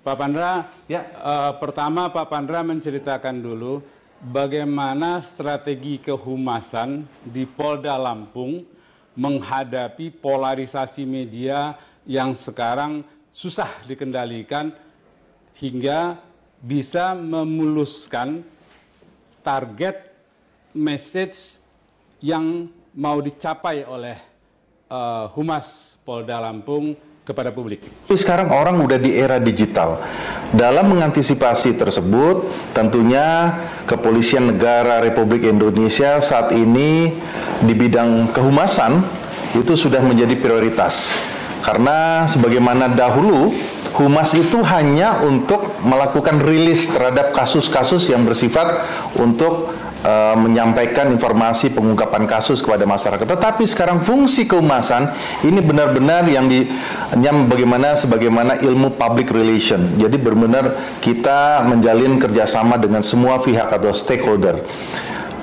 Pak Pandra, Ya. Pertama Pak Pandra menceritakan dulu bagaimana strategi kehumasan di Polda Lampung menghadapi polarisasi media yang sekarang susah dikendalikan hingga bisa memuluskan target message yang mau dicapai oleh Humas Polda Lampung kepada publik. Sekarang orang udah di era digital. Dalam mengantisipasi tersebut, tentunya Kepolisian Negara Republik Indonesia saat ini di bidang kehumasan itu sudah menjadi prioritas. Karena sebagaimana dahulu, Humas itu hanya untuk melakukan rilis terhadap kasus-kasus yang bersifat untuk menyampaikan informasi pengungkapan kasus kepada masyarakat. Tetapi sekarang fungsi kehumasan ini benar-benar yang sebagaimana ilmu public relation. Jadi benar-benar kita menjalin kerjasama dengan semua pihak atau stakeholder.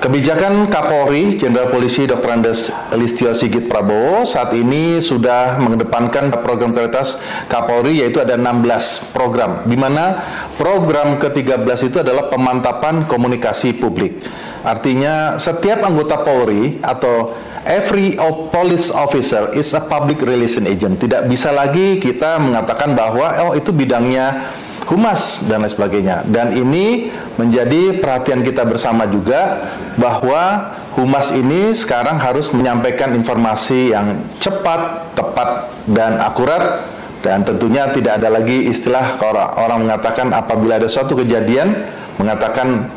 Kebijakan Kapolri Jenderal Polisi Dr. Andes Listio Sigit Prabowo saat ini sudah mengedepankan program prioritas Kapolri, yaitu ada 16 program, di mana program ke-13 itu adalah pemantapan komunikasi publik. Artinya setiap anggota Polri atau every police officer is a public relation agent. Tidak bisa lagi kita mengatakan bahwa itu bidangnya Humas dan lain sebagainya. Dan ini menjadi perhatian kita bersama juga bahwa Humas ini sekarang harus menyampaikan informasi yang cepat, tepat, dan akurat. Dan tentunya tidak ada lagi istilah orang mengatakan apabila ada suatu kejadian mengatakan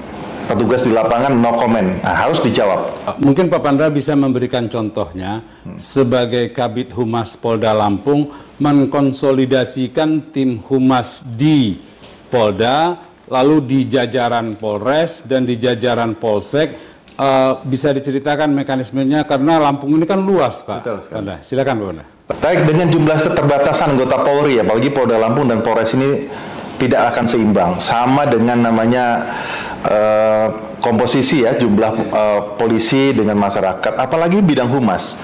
petugas di lapangan no comment. Nah, harus dijawab. Mungkin Pak Pandra bisa memberikan contohnya sebagai Kabid Humas Polda Lampung mengkonsolidasikan tim Humas di Polda, lalu di jajaran Polres dan di jajaran Polsek. Bisa diceritakan mekanismenya karena Lampung ini kan luas, Pak. Betul sekali. Pandra, silakan Pak Pandra. Baik, dengan jumlah keterbatasan anggota Polri, apalagi Polda Lampung dan Polres ini tidak akan seimbang. Sama dengan namanya komposisi ya, jumlah polisi dengan masyarakat, apalagi bidang humas.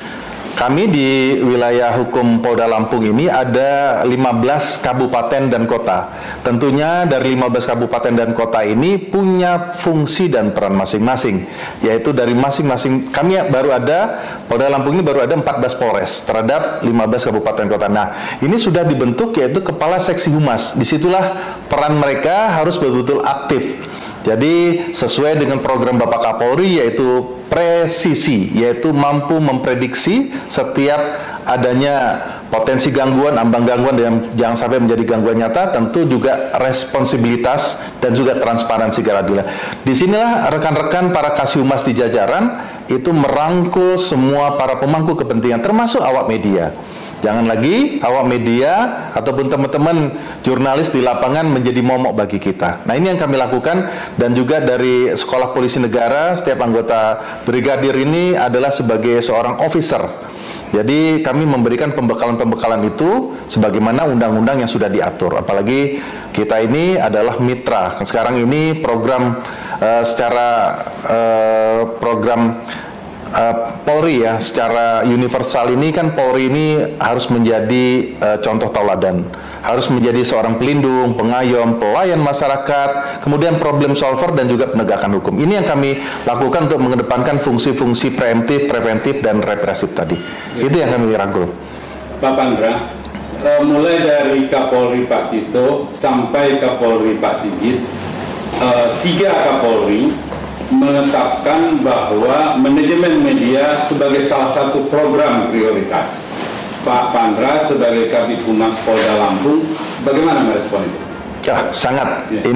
Kami di wilayah hukum Polda Lampung ini ada 15 kabupaten dan kota. Tentunya dari 15 kabupaten dan kota ini punya fungsi dan peran masing-masing. Yaitu dari masing-masing, Polda Lampung ini baru ada 14 Polres terhadap 15 kabupaten kota. Nah, ini sudah dibentuk yaitu Kepala Seksi Humas. Disitulah peran mereka harus betul-betul aktif. Jadi sesuai dengan program Bapak Kapolri yaitu presisi, yaitu mampu memprediksi setiap adanya potensi gangguan, ambang gangguan dan jangan sampai menjadi gangguan nyata, tentu juga responsibilitas dan juga transparansi keadilan. Disinilah rekan-rekan para Kasih-Humas di jajaran itu merangkul semua para pemangku kepentingan termasuk awak media. Jangan lagi awak media ataupun teman-teman jurnalis di lapangan menjadi momok bagi kita. Nah, ini yang kami lakukan, dan juga dari Sekolah Polisi Negara, setiap anggota brigadir ini adalah sebagai seorang officer. Jadi kami memberikan pembekalan-pembekalan itu sebagaimana undang-undang yang sudah diatur. Apalagi kita ini adalah mitra. Sekarang ini program program Polri ya, secara universal ini kan Polri ini harus menjadi contoh tauladan, harus menjadi seorang pelindung, pengayom, pelayan masyarakat, kemudian problem solver dan juga penegakan hukum. Ini yang kami lakukan untuk mengedepankan fungsi-fungsi preemptif, preventif, dan represif tadi. Itu yang kami rangkul. Pak Pandra, mulai dari Kapolri Pak Tito sampai Kapolri Pak Sigit, 3 Kapolri menetapkan bahwa manajemen media sebagai salah satu program prioritas. Pak Pandra sebagai Kabid Humas Polda Lampung, bagaimana merespon itu? Ya, sangat. Ya.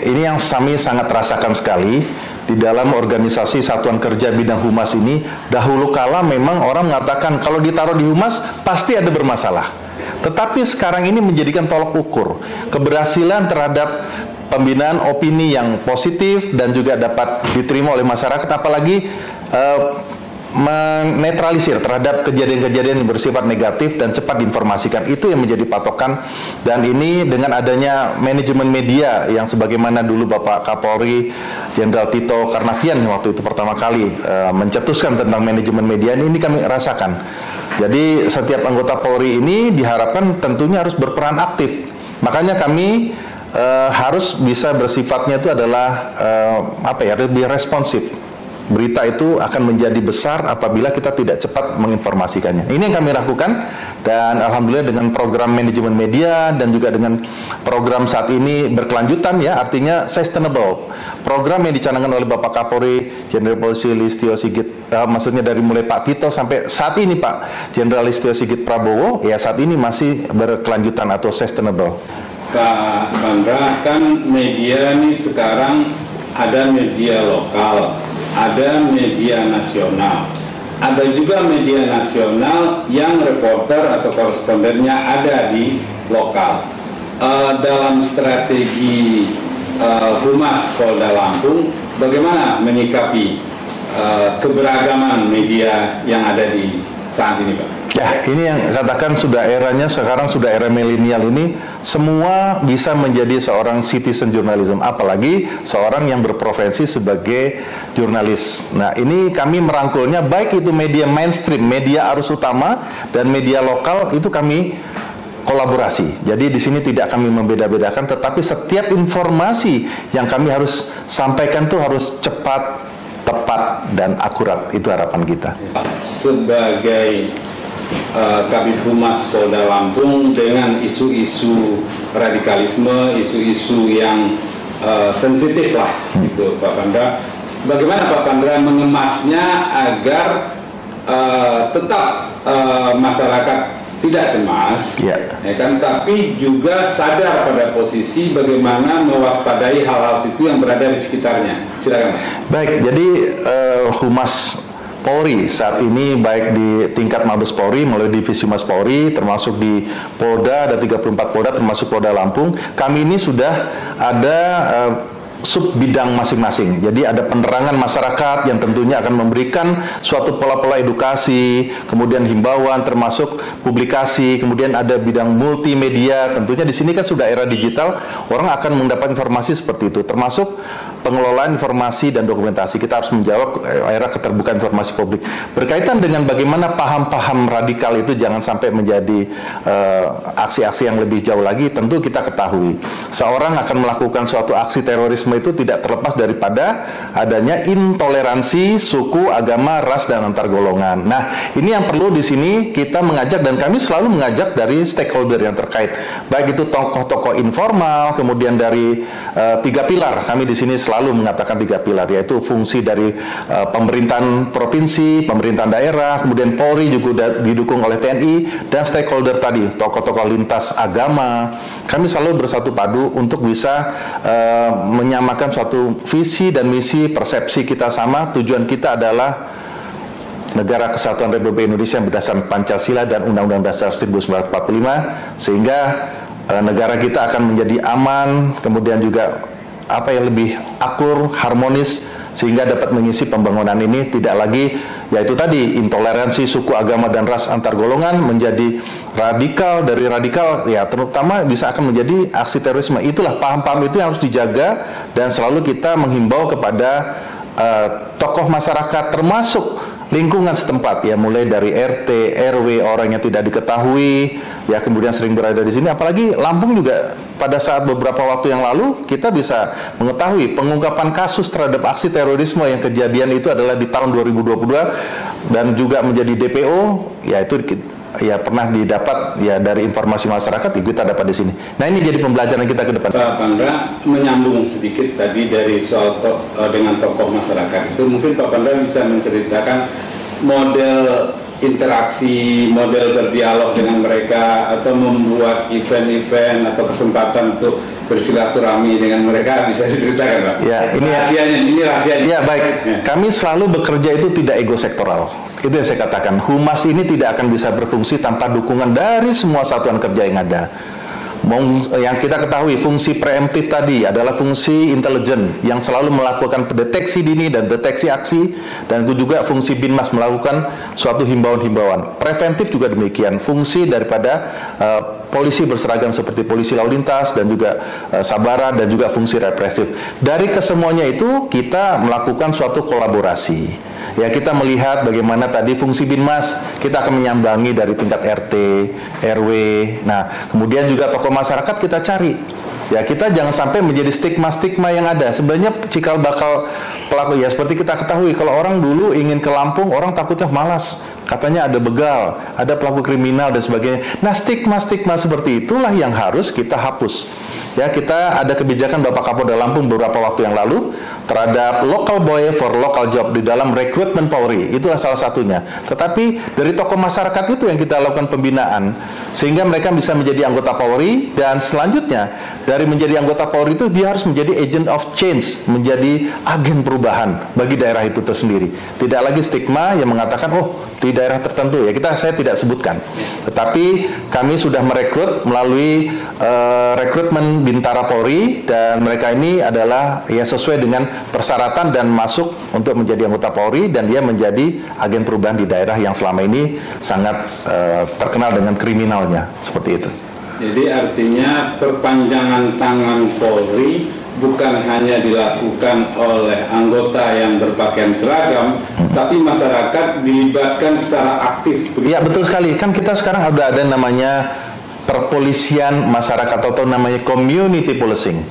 Ini yang kami sangat rasakan sekali di dalam organisasi Satuan Kerja Bidang Humas ini. Dahulu kala memang orang mengatakan kalau ditaruh di Humas pasti ada bermasalah. Tetapi sekarang ini menjadikan tolok ukur keberhasilan terhadap pembinaan opini yang positif dan juga dapat diterima oleh masyarakat, apalagi menetralisir terhadap kejadian-kejadian yang bersifat negatif dan cepat diinformasikan. Itu yang menjadi patokan, dan ini dengan adanya manajemen media yang sebagaimana dulu Bapak Kapolri Jenderal Tito Karnavian waktu itu pertama kali mencetuskan tentang manajemen media, ini kami rasakan. Jadi setiap anggota Polri ini diharapkan tentunya harus berperan aktif. Makanya kami harus bisa bersifatnya itu adalah lebih responsif. Berita itu akan menjadi besar apabila kita tidak cepat menginformasikannya. Ini yang kami lakukan, dan alhamdulillah dengan program manajemen media dan juga dengan program saat ini berkelanjutan ya, artinya sustainable. Program yang dicanangkan oleh Bapak Kapolri Jenderal Polisi Listio Sigit, maksudnya dari mulai Pak Tito sampai saat ini Pak Jenderal Listio Sigit Prabowo, ya saat ini masih berkelanjutan atau sustainable. Pak Pandra, kan media nih sekarang ada media lokal, ada media nasional, ada juga media nasional yang reporter atau korespondennya ada di lokal. Dalam strategi Humas Polda Lampung, bagaimana menyikapi keberagaman media yang ada di saat ini, Pak? Ya, ini yang katakan sudah eranya sekarang, sudah era milenial ini, semua bisa menjadi seorang citizen journalism, apalagi seorang yang berprofesi sebagai jurnalis. Nah, ini kami merangkulnya, baik itu media mainstream, media arus utama, dan media lokal, itu kami kolaborasi. Jadi di sini tidak kami membeda-bedakan, tetapi setiap informasi yang kami harus sampaikan itu harus cepat, tepat, dan akurat. Itu harapan kita. Sebagai Kabid Humas Polda Lampung, dengan isu-isu radikalisme, isu-isu yang sensitif lah, gitu, Pak Pandra. Bagaimana Pak Pandra mengemasnya agar tetap masyarakat tidak cemas, ya kan, tapi juga sadar pada posisi bagaimana mewaspadai hal-hal itu yang berada di sekitarnya. Silakan. Baik, jadi Humas Polri saat ini baik di tingkat Mabes Polri melalui Divisi Humas Polri, termasuk di Polda, ada 34 Polda termasuk Polda Lampung, kami ini sudah ada sub bidang masing-masing. Jadi ada penerangan masyarakat yang tentunya akan memberikan suatu pola-pola edukasi, kemudian himbauan termasuk publikasi, kemudian ada bidang multimedia. Tentunya di sini kan sudah era digital, orang akan mendapat informasi seperti itu, termasuk pengelolaan informasi dan dokumentasi. Kita harus menjawab era keterbukaan informasi publik. Berkaitan dengan bagaimana paham-paham radikal itu jangan sampai menjadi aksi-aksi yang lebih jauh lagi, tentu kita ketahui seorang akan melakukan suatu aksi terorisme itu tidak terlepas daripada adanya intoleransi suku, agama, ras, dan antar golongan. Nah, ini yang perlu di sini kita mengajak, dan kami selalu mengajak dari stakeholder yang terkait, baik itu tokoh-tokoh informal, kemudian dari 3 pilar. Kami di sini selalu mengatakan 3 pilar, yaitu fungsi dari pemerintahan provinsi, pemerintahan daerah, kemudian Polri juga didukung oleh TNI, dan stakeholder tadi, tokoh-tokoh lintas agama. Kami selalu bersatu padu untuk bisa menyamakan suatu visi dan misi, persepsi kita sama. Tujuan kita adalah Negara Kesatuan Republik Indonesia berdasarkan Pancasila dan Undang-Undang Dasar 1945, sehingga negara kita akan menjadi aman, kemudian juga lebih akur, harmonis, sehingga dapat mengisi pembangunan ini tidak lagi yaitu tadi intoleransi suku, agama, dan ras antar golongan menjadi radikal, dari radikal ya terutama bisa akan menjadi aksi terorisme. Itulah paham-paham itu yang harus dijaga, dan selalu kita menghimbau kepada tokoh masyarakat termasuk lingkungan setempat, ya mulai dari RT, RW, orang yang tidak diketahui, ya kemudian sering berada di sini. Apalagi Lampung juga pada saat beberapa waktu yang lalu kita bisa mengetahui pengungkapan kasus terhadap aksi terorisme yang kejadian itu adalah di tahun 2022 dan juga menjadi DPO, yaitu ya pernah didapat ya dari informasi masyarakat, kita dapat di sini. Nah, ini jadi pembelajaran kita ke depan. Pak Pandra, menyambung sedikit tadi dari soal dengan tokoh masyarakat itu, mungkin Pak Pandra bisa menceritakan model interaksi, model berdialog dengan mereka, atau membuat event-event atau kesempatan untuk bersilaturahmi dengan mereka, bisa diceritakan, Pak? Ya, ini rahasianya. Ya, baik. Kami selalu bekerja itu tidak ego sektoral. Itu yang saya katakan, Humas ini tidak akan bisa berfungsi tanpa dukungan dari semua satuan kerja yang ada. Yang kita ketahui, fungsi preemptif tadi adalah fungsi intelijen yang selalu melakukan pendeteksi dini dan deteksi aksi, dan juga fungsi Binmas melakukan suatu himbauan-himbauan. Preventif juga demikian, fungsi daripada polisi berseragam seperti polisi lalu lintas dan juga sabara, dan juga fungsi represif. Dari kesemuanya itu kita melakukan suatu kolaborasi. Ya, kita melihat bagaimana tadi fungsi Binmas kita akan menyambangi dari tingkat RT, RW. Nah, kemudian juga tokoh masyarakat kita cari Ya, kita jangan sampai menjadi stigma-stigma yang ada. Sebenarnya cikal bakal pelaku, ya seperti kita ketahui, kalau orang dulu ingin ke Lampung, orang takutnya malas. Katanya ada begal, ada pelaku kriminal dan sebagainya. Nah, stigma-stigma seperti itulah yang harus kita hapus. Ya, kita ada kebijakan Bapak Kapolda Lampung beberapa waktu yang lalu terhadap local boy for local job di dalam rekrutmen Polri. Itulah salah satunya. Tetapi dari tokoh masyarakat itu yang kita lakukan pembinaan sehingga mereka bisa menjadi anggota Polri, dan selanjutnya dari menjadi anggota Polri itu dia harus menjadi agent of change, menjadi agen perubahan bagi daerah itu tersendiri. Tidak lagi stigma yang mengatakan di daerah tertentu, ya saya tidak sebutkan. Tetapi kami sudah merekrut melalui rekrutmen Bintara Polri, dan mereka ini adalah ya sesuai dengan persyaratan dan masuk untuk menjadi anggota Polri, dan dia menjadi agen perubahan di daerah yang selama ini sangat terkenal dengan kriminalnya, seperti itu. Jadi artinya perpanjangan tangan Polri bukan hanya dilakukan oleh anggota yang berpakaian seragam, tapi masyarakat dilibatkan secara aktif. Ya, betul sekali. Kan kita sekarang ada namanya perpolisian masyarakat atau namanya community policing.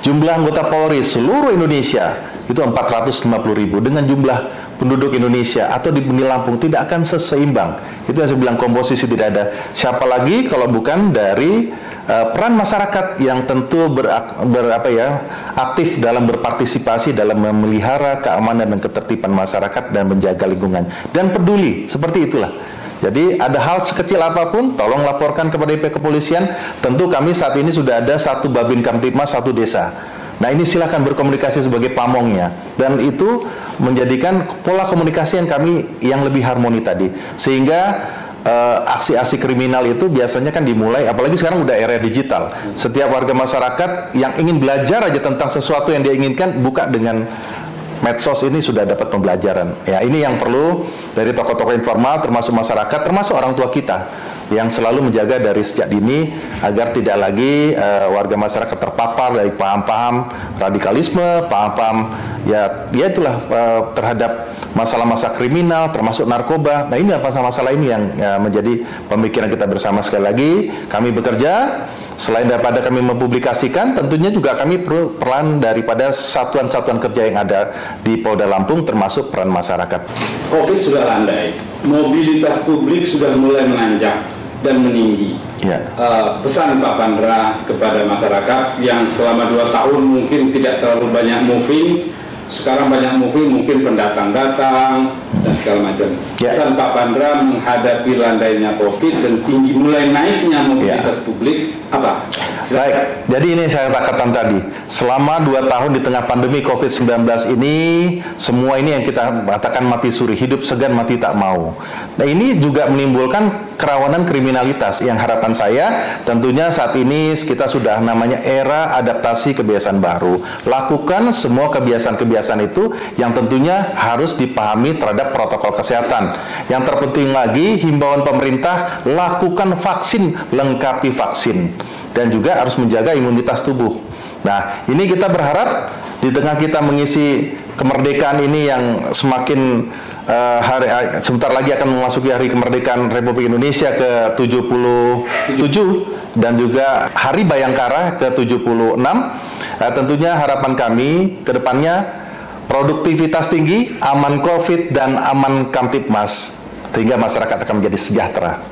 Jumlah anggota Polri seluruh Indonesia itu 450.000 dengan jumlah penduduk Indonesia atau di Lampung tidak akan seimbang. Itu yang saya bilang, komposisi tidak ada. Siapa lagi kalau bukan dari peran masyarakat yang tentu aktif dalam berpartisipasi dalam memelihara keamanan dan ketertiban masyarakat dan menjaga lingkungan dan peduli, seperti itulah. Jadi ada hal sekecil apapun, tolong laporkan kepada IP Kepolisian. Tentu kami saat ini sudah ada 1 Babin Kamtibmas 1 desa. Nah, ini silakan berkomunikasi sebagai pamongnya, dan itu menjadikan pola komunikasi yang lebih harmoni tadi, sehingga aksi-aksi kriminal itu biasanya kan dimulai, apalagi sekarang udah era digital. Setiap warga masyarakat yang ingin belajar aja tentang sesuatu yang dia inginkan, buka dengan medsos ini sudah dapat pembelajaran. Ya, ini yang perlu dari tokoh-tokoh informal, termasuk masyarakat, termasuk orang tua kita, yang selalu menjaga dari sejak dini agar tidak lagi warga masyarakat terpapar dari paham-paham radikalisme, paham-paham ya itulah terhadap masalah-masalah kriminal, termasuk narkoba. Nah, ini masalah-masalah ini yang menjadi pemikiran kita bersama. Sekali lagi, kami bekerja. Selain daripada kami mempublikasikan, tentunya juga kami perlu peran daripada satuan-satuan kerja yang ada di Polda Lampung, termasuk peran masyarakat. Covid sudah landai, mobilitas publik sudah mulai menanjak dan meninggi. Ya. Pesan Pak Pandra kepada masyarakat yang selama 2 tahun mungkin tidak terlalu banyak moving, sekarang banyak moving, mungkin pendatang datang dan segala macam. Ya. Pesan Pak Pandra menghadapi landainya Covid dan mulai naiknya mobilitas publik apa? Baik, jadi ini saya katakan tadi, selama 2 tahun di tengah pandemi COVID-19 ini, semua ini yang kita katakan mati suri, hidup segan mati tak mau. Nah, ini juga menimbulkan kerawanan kriminalitas, yang harapan saya tentunya saat ini kita sudah namanya era adaptasi kebiasaan baru. Lakukan semua kebiasaan-kebiasaan itu yang tentunya harus dipahami terhadap protokol kesehatan. Yang terpenting lagi, himbauan pemerintah, lakukan vaksin, lengkapi vaksin. Dan juga harus menjaga imunitas tubuh. Nah, ini kita berharap di tengah kita mengisi kemerdekaan ini yang semakin sebentar lagi akan memasuki hari kemerdekaan Republik Indonesia ke-77 dan juga Hari Bayangkara ke-76. Tentunya harapan kami ke depannya produktivitas tinggi, aman Covid dan aman Kamtibmas, sehingga masyarakat akan menjadi sejahtera.